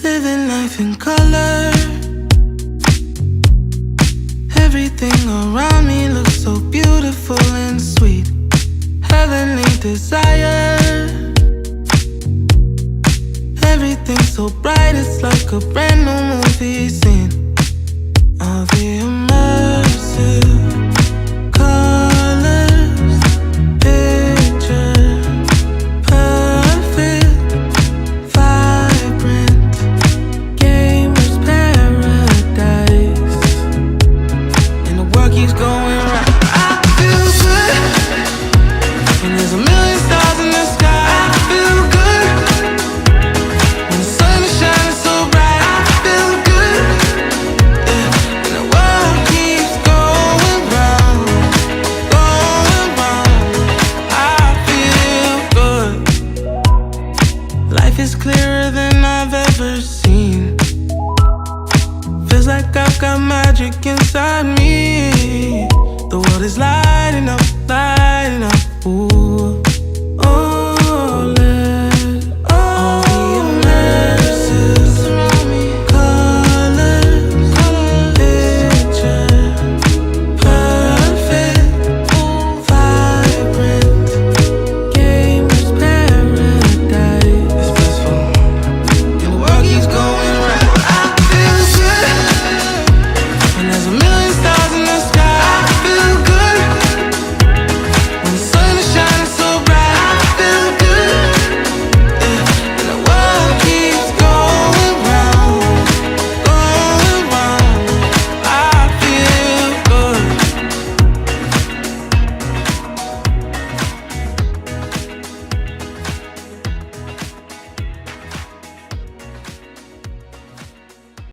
Living life in color. Everything around me looks so beautiful and sweet. Heavenly desire. Everything's so bright, it's like a brand new movie scene. All the immersive colors, picture perfect, vibrant, gamer's paradise. And the world keeps going right. I feel good, and there's a million stars in the sky. I feel good, when the sun is shining so bright. I feel good, yeah. And the world keeps going round, going round. I feel good. Life is clearer than I've ever seen. Feels like I've got magic inside me. The world is like